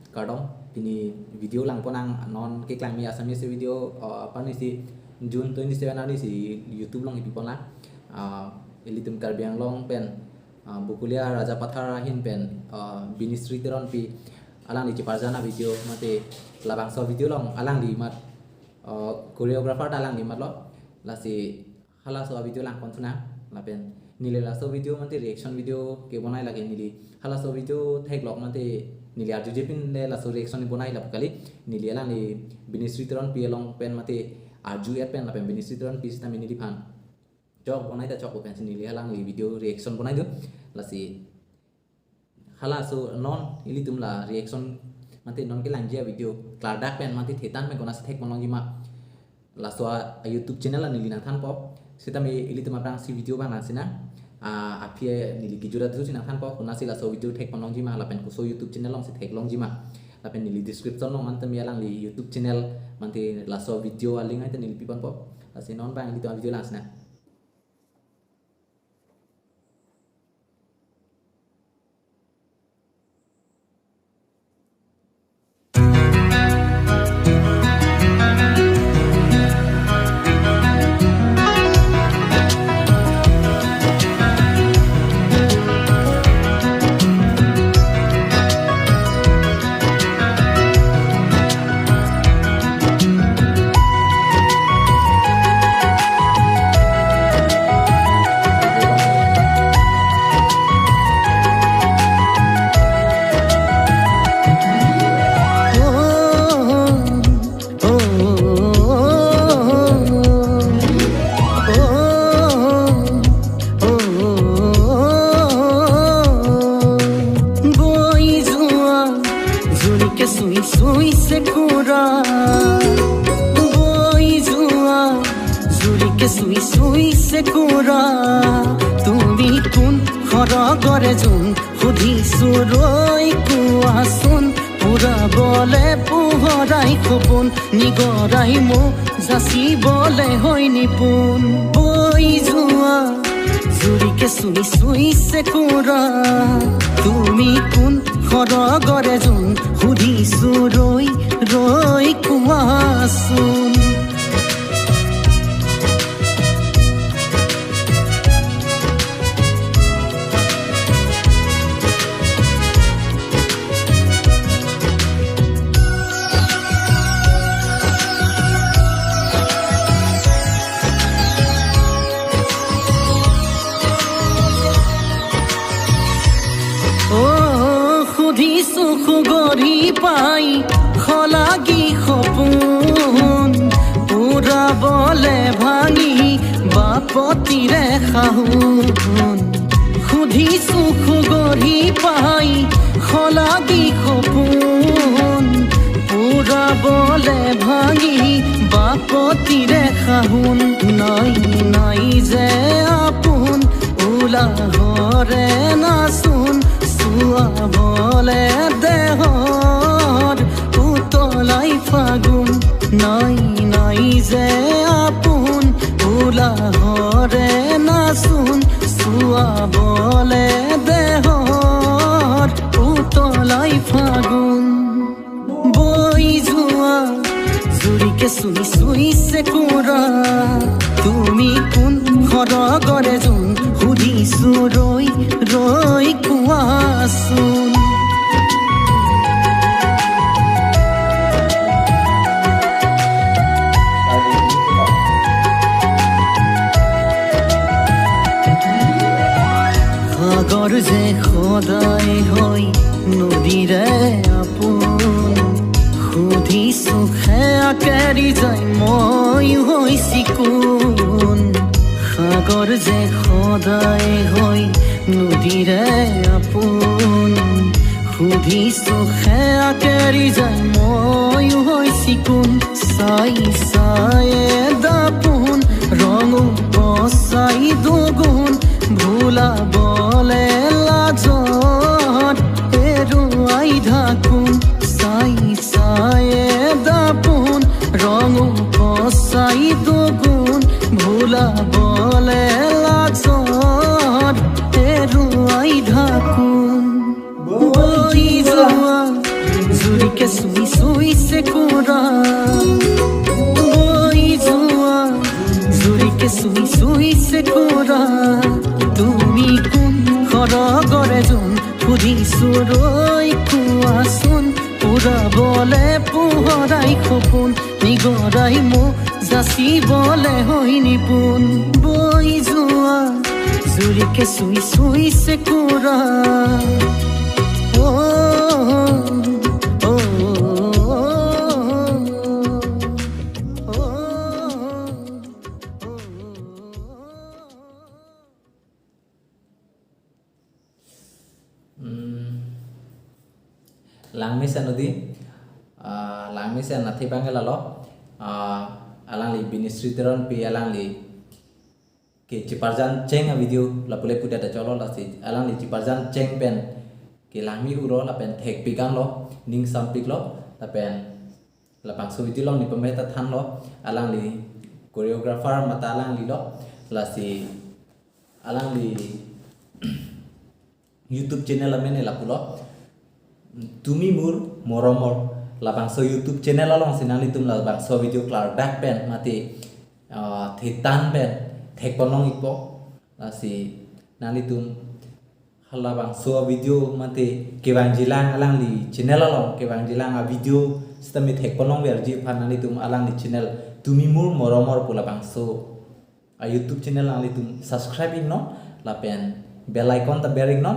kadang bini video lang po nang non kiklang mi Assamese video apa ni si June 27 ni si YouTube long ipi pon la elitum Karbi Anglong pen bukulia Raja Pathar hin pen bini Sri Teron pi alang di Ciparjana video mate labang so video long alang di mat choreographer alang di mat lo la si hala so video lang kon suna la pen nile la so video mate reaction video ke bonai lage nili hala so video thek lok mate nili arju jepin le la so reaction bonai la kali nili alang ni bini Sri Teron pi long pen mate arju et pen la pen bini Sri Teron pi sta nili phan jok bonai ta jok pen nili alang ni video reaction bonai do la si hala so non ili tumla reaction mate non ke langia video kladak pen mate thetan me gona thek monong jima la so YouTube channel la nili na than pop sita me ili tuma prang si video bang asina apie nili kijura tu sina than pop gona si la so video thek monong jima la pen ko so YouTube channel long si thek long jima la pen nili description long anta me lang li YouTube channel mate la so video link ai ta nili pipon pop la si non bang ili to video la asina তুমি কোন খৰগৰে যোন সুধিছো ৰৈ কোৱাচোন পুৰা বলে পোহৰাই সপোন নিগৰাই মোক যাচিবলে হয় নিপুণ বৈ যোৱা জুৰিকে চুই চুইছে কুৰা তুমি কোন খৰগৰে যোন সুধিছো ৰৈ ৰৈ কোৱাচোন সুধিছো সুগৰি পাই খলাগি সপোন পুৰাবলে ভাঙি বাপতিৰে শাহুন সুধিছো সুগৰি পাই খলাগি সপোন পুৰাবলে ভাঙি বাপতিৰে শাহুন নাই নাই যে আপোন উলাহৰে নাচোন বলে দেহৰ উতলাই ফাগুন নাই নাই যে আপোন উলাহৰে নাচোন চুয়া বলে দেহৰ উতলাই ফাগুন বই যোৱা জুৰিকে চুই চুইছে কুৰা তুমি কোন খৰগৰে যোন সুধিছো ৰৈ ৰৈ কোৱাচোন সাগৰ যে সদায় হয় নদীৰে আপোন সুধিছো সেয়া কেৰি যায় মই হৈছি কোন সাগৰ যে সদায় হয় নদীৰে আপোন সুধিছো সেয়া কেৰি যায় মই হৈছি কোন চাই চায়ে দাপোন ৰং বচাই দুগুণ ভুলাবলে লাজত এৰুৱাই ঢাকোন চাই চায়ে দাপোন ৰং বচাই দুগুণ ভুলাবলে লাজত এৰুৱাই ঢাকোন বৈ যোৱা জুৰি চুৰৈ কোৱাচোন উৰাবলে পোহৰাই সপোন নিগৰাই মোক যাচিবলে হৈ নিপুণ বৈ যোৱা জুৰিকে চুই চুইছে Kora Langmisa nudi langmisa nathi bangela lo alang li ministry teron pi alang li ke ciparjan ceng video la pule puda da cholo la si alang li ciparjan ceng pen ke langmi uro la pen thek pikan lo ning sam pik lo la pen la pangso video lo ni pemeta than lo alang li choreographer mata alang li lo la si alang li YouTube channel la mene la pulo Tumi mur moromor labangso YouTube channel along sinali tum labangso video klar back pen mati thitan pen thekponong ipo si nali tum halabangso video mati kewang jilang alang li channel along kewang jilang a video stami thekponong berji phanali tum alang li channel Tumi mur moromor pula bangso a YouTube channel ali tum subscribe no la pen bell icon ta bearing no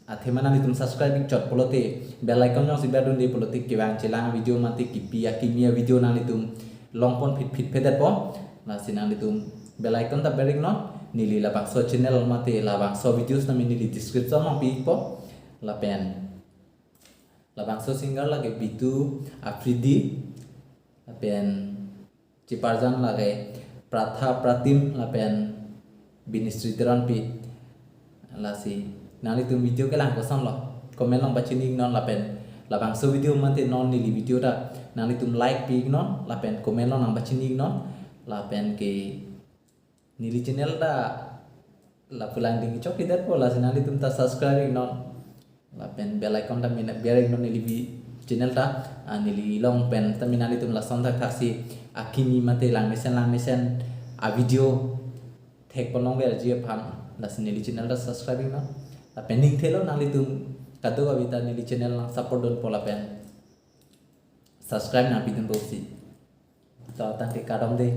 athemana ni tum subscribing chot polote bell icon jong siba don de polote kewang chelang video mati kipi akimia video na ni tum longpon fit fedet po na sinang ni tum bell icon ta bearing no nili la bakso channel mati la bakso videos na nili description ma pi po la pen la bakso singer lage bitu afridi la pen ciparjan lage pratha pratim la pen ministry teron pi la si nali tum video ke lang kosan lo comment lang bacini non la pen la bangso video mate non nili video da nali tum like pi non la pen comment non nang bacini non la pen ke nili channel da la pulang ding chok kidat po la nali tum ta subscribe non la pen bell icon ta mina bearing non nili channel ta nili long pen ta minali tum la son tak taksi akimi mate lang mesen a video thek ponong ber je pham la nili channel ta subscribing non pending thelo nang litum kado kabita nili channel lang support don pola pen subscribe na pitum bosi ta ta ke kadam de